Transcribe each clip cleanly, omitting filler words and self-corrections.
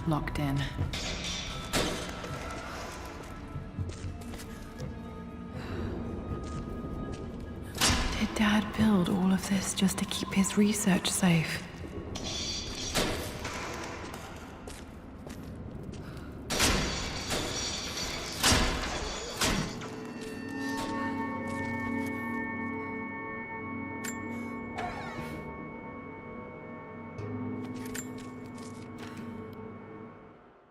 locked in. Did Dad build all of this just to keep his research safe?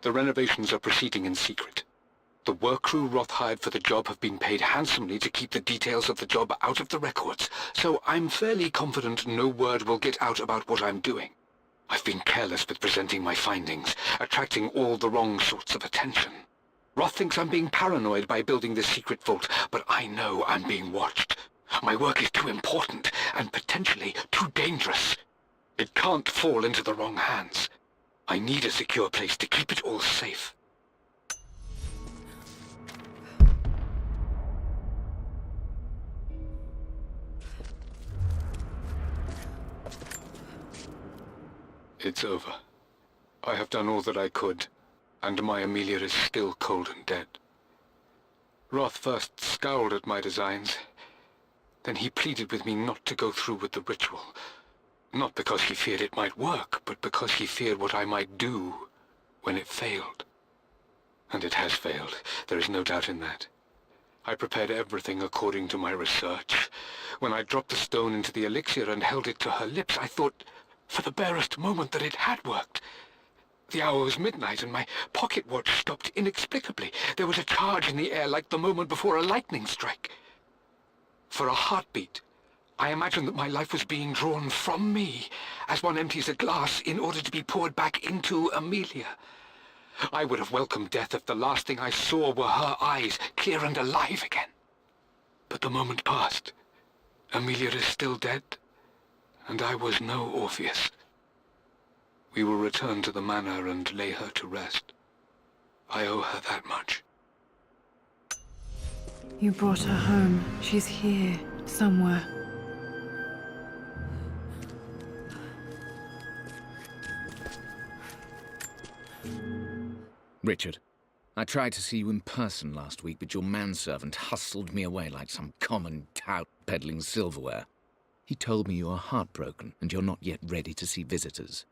The renovations are proceeding in secret. The work crew Roth hired for the job have been paid handsomely to keep the details of the job out of the records, so I'm fairly confident no word will get out about what I'm doing. I've been careless with presenting my findings, attracting all the wrong sorts of attention. Roth thinks I'm being paranoid by building this secret vault, but I know I'm being watched. My work is too important, and potentially too dangerous. It can't fall into the wrong hands. I need a secure place to keep it all safe. It's over. I have done all that I could, and my Amelia is still cold and dead. Roth first scowled at my designs. Then he pleaded with me not to go through with the ritual. Not because he feared it might work, but because he feared what I might do when it failed. And it has failed. There is no doubt in that. I prepared everything according to my research. When I dropped the stone into the elixir and held it to her lips, I thought for the barest moment that it had worked. The hour was midnight and my pocket watch stopped inexplicably. There was a charge in the air like the moment before a lightning strike. For a heartbeat, I imagined that my life was being drawn from me, as one empties a glass in order to be poured back into Amelia. I would have welcomed death if the last thing I saw were her eyes, clear and alive again. But the moment passed. Amelia is still dead, and I was no Orpheus. We will return to the manor and lay her to rest. I owe her that much. You brought her home. She's here, somewhere. Richard, I tried to see you in person last week, but your manservant hustled me away like some common tout peddling silverware. He told me you are heartbroken and you're not yet ready to see visitors.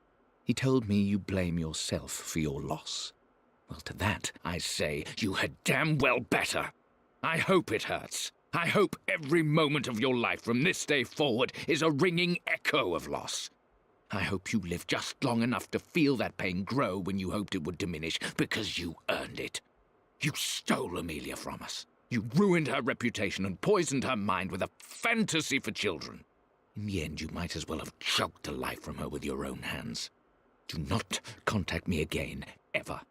He told me you blame yourself for your loss. Well, to that, I say you had damn well better. I hope it hurts. I hope every moment of your life from this day forward is a ringing echo of loss. I hope you live just long enough to feel that pain grow when you hoped it would diminish, because you earned it. You stole Amelia from us. You ruined her reputation and poisoned her mind with a fantasy for children. In the end, you might as well have choked the life from her with your own hands. Do not contact me again, ever.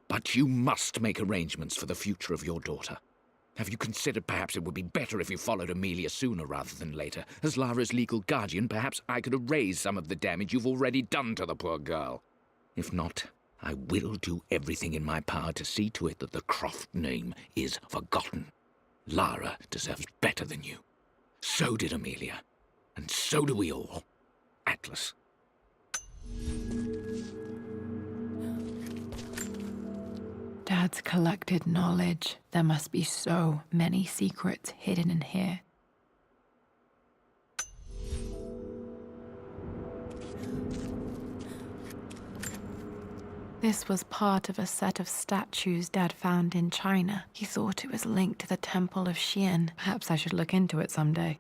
But you must make arrangements for the future of your daughter. Have you considered perhaps it would be better if you followed Amelia sooner rather than later? As Lara's legal guardian, perhaps I could erase some of the damage you've already done to the poor girl. If not, I will do everything in my power to see to it that the Croft name is forgotten. Lara deserves better than you. So did Amelia. And so do we all. Atlas. Dad's collected knowledge. There must be so many secrets hidden in here. This was part of a set of statues Dad found in China. He thought it was linked to the Temple of Xian. Perhaps I should look into it someday.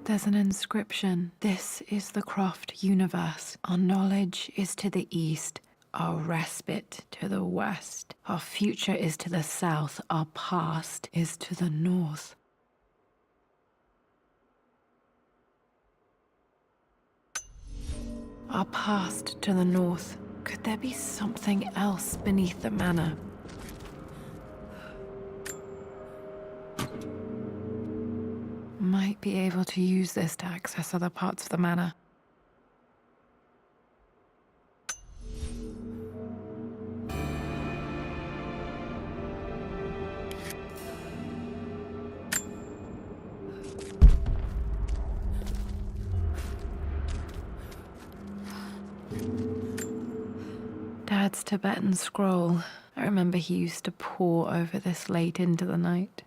There's an inscription. This is the Croft universe. Our knowledge is to the east, our respite to the west. Our future is to the south, our past is to the north. Our past to the north. Could there be something else beneath the manor? Might be able to use this to access other parts of the manor. Dad's Tibetan scroll. I remember he used to pore over this late into the night.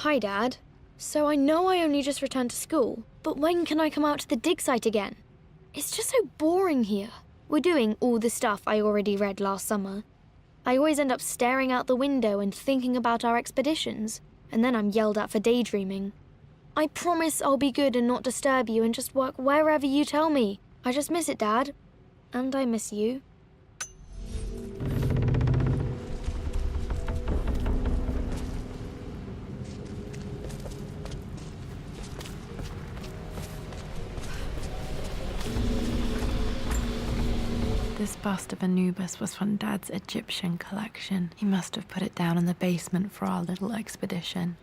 Hi, Dad. So I know I only just returned to school, but when can I come out to the dig site again? It's just so boring here. We're doing all the stuff I already read last summer. I always end up staring out the window and thinking about our expeditions, and then I'm yelled at for daydreaming. I promise I'll be good and not disturb you and just work wherever you tell me. I just miss it, Dad. And I miss you. This bust of Anubis was from Dad's Egyptian collection. He must have put it down in the basement for our little expedition.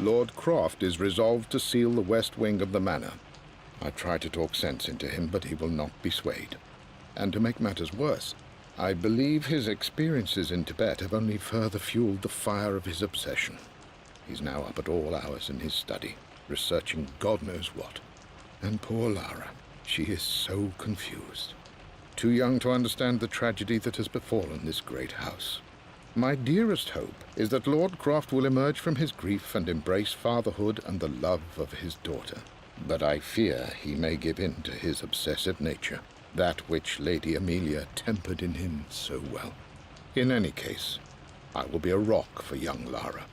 Lord Croft is resolved to seal the west wing of the manor. I try to talk sense into him, but he will not be swayed. And to make matters worse, I believe his experiences in Tibet have only further fueled the fire of his obsession. He's now up at all hours in his study, researching God knows what. And poor Lara, she is so confused. Too young to understand the tragedy that has befallen this great house. My dearest hope is that Lord Croft will emerge from his grief and embrace fatherhood and the love of his daughter. But I fear he may give in to his obsessive nature, that which Lady Amelia tempered in him so well. In any case, I will be a rock for young Lara.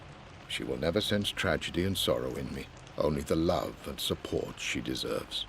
She will never sense tragedy and sorrow in me, only the love and support she deserves.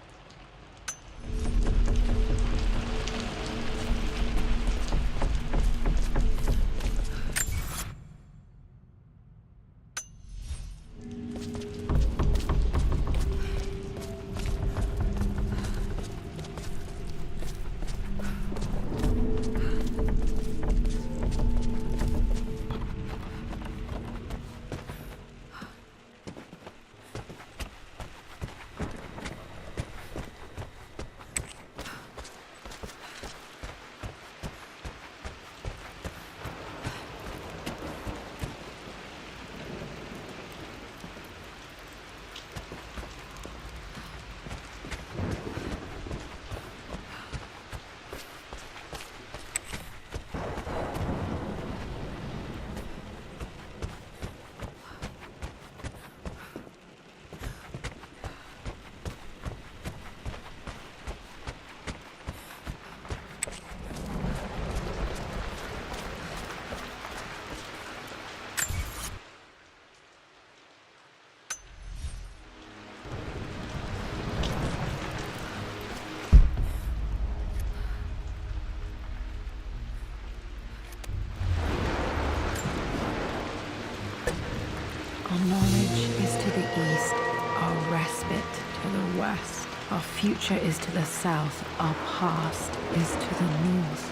Our knowledge is to the east, our respite to the west. Our future is to the south, our past is to the north.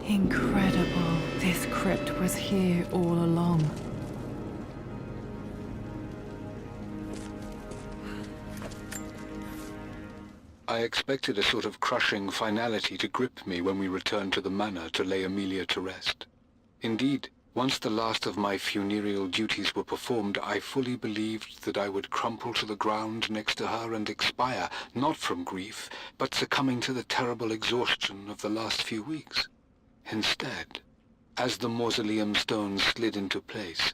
Incredible. This crypt was here all along. I expected a sort of crushing finality to grip me when we returned to the manor to lay Amelia to rest. Indeed, once the last of my funereal duties were performed, I fully believed that I would crumple to the ground next to her and expire, not from grief, but succumbing to the terrible exhaustion of the last few weeks. Instead, as the mausoleum stones slid into place,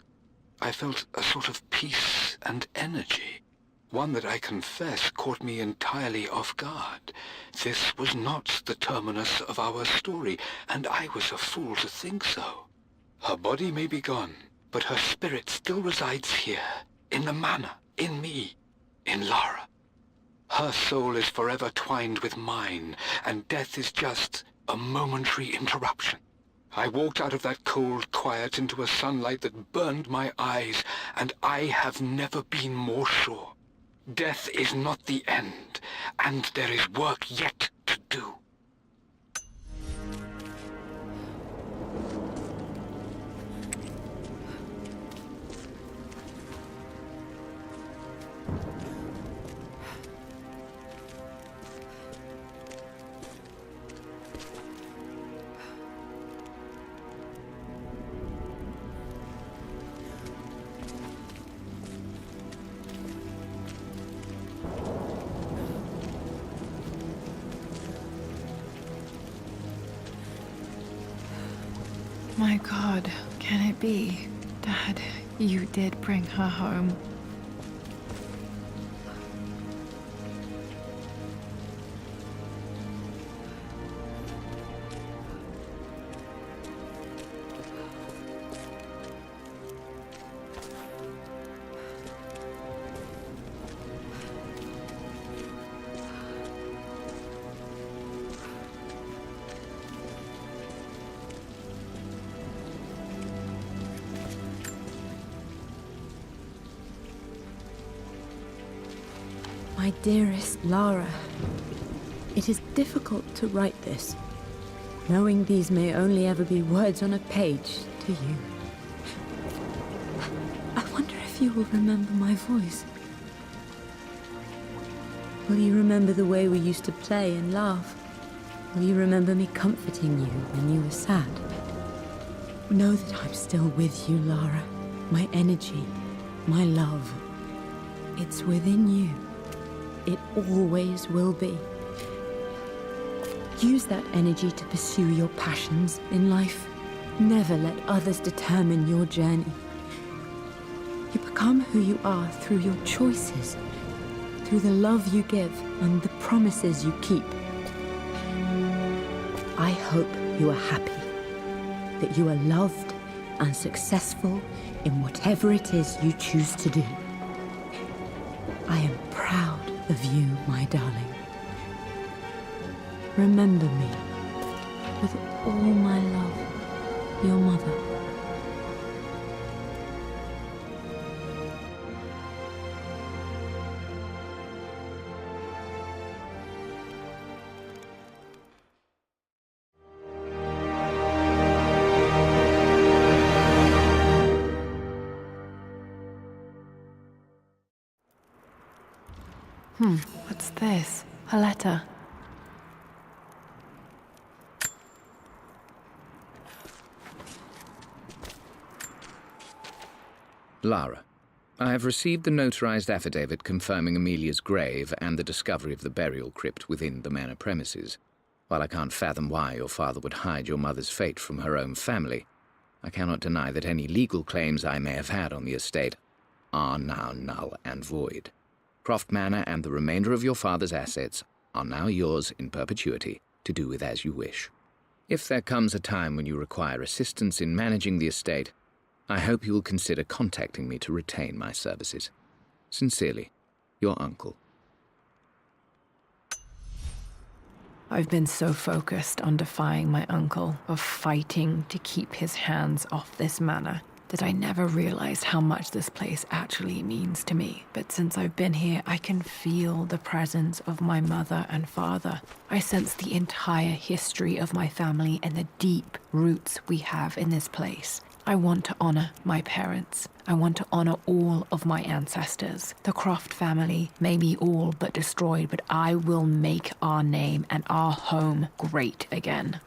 I felt a sort of peace and energy. One that I confess caught me entirely off guard. This was not the terminus of our story, and I was a fool to think so. Her body may be gone, but her spirit still resides here, in the manor, in me, in Lara. Her soul is forever twined with mine, and death is just a momentary interruption. I walked out of that cold quiet into a sunlight that burned my eyes, and I have never been more sure. Death is not the end, and there is work yet to do. My God, can it be? Dad, you did bring her home. My dearest Lara, it is difficult to write this, knowing these may only ever be words on a page to you. I wonder if you will remember my voice. Will you remember the way we used to play and laugh? Will you remember me comforting you when you were sad? Know that I'm still with you, Lara. My energy, my love. It's within you. It always will be. Use that energy to pursue your passions in life. Never let others determine your journey. You become who you are through your choices, through the love you give and the promises you keep. I hope you are happy, that you are loved and successful in whatever it is you choose to do. I am proud of you, my darling. Remember me with all my love, your mother. What's this? A letter. Lara, I have received the notarized affidavit confirming Amelia's grave and the discovery of the burial crypt within the manor premises. While I can't fathom why your father would hide your mother's fate from her own family, I cannot deny that any legal claims I may have had on the estate are now null and void. Croft Manor and the remainder of your father's assets are now yours in perpetuity to do with as you wish. If there comes a time when you require assistance in managing the estate, I hope you will consider contacting me to retain my services. Sincerely, your uncle. I've been so focused on defying my uncle, of fighting to keep his hands off this manor, that I never realized how much this place actually means to me. But since I've been here, I can feel the presence of my mother and father. I sense the entire history of my family and the deep roots we have in this place. I want to honor my parents. I want to honor all of my ancestors. The Croft family may be all but destroyed, but I will make our name and our home great again.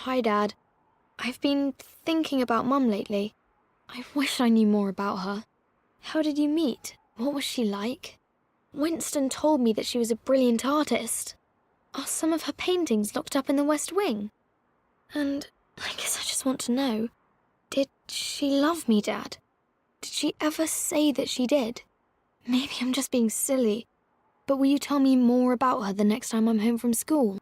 Hi, Dad. I've been thinking about Mum lately. I wish I knew more about her. How did you meet? What was she like? Winston told me that she was a brilliant artist. Are some of her paintings locked up in the West Wing? And I guess I just want to know, did she love me, Dad? Did she ever say that she did? Maybe I'm just being silly, but will you tell me more about her the next time I'm home from school?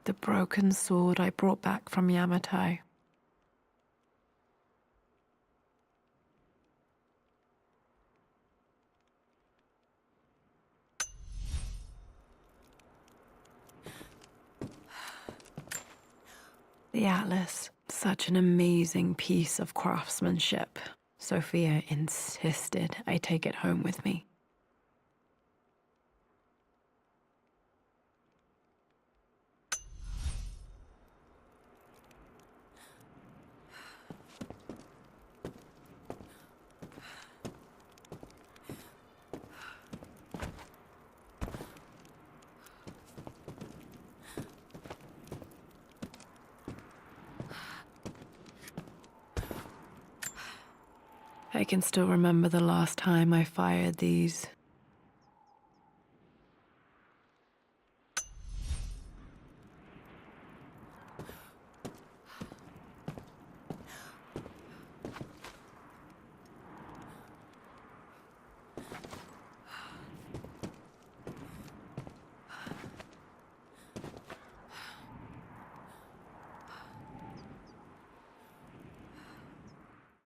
The broken sword I brought back from Yamato. The Atlas, such an amazing piece of craftsmanship. Sophia insisted I take it home with me. I can still remember the last time I fired these.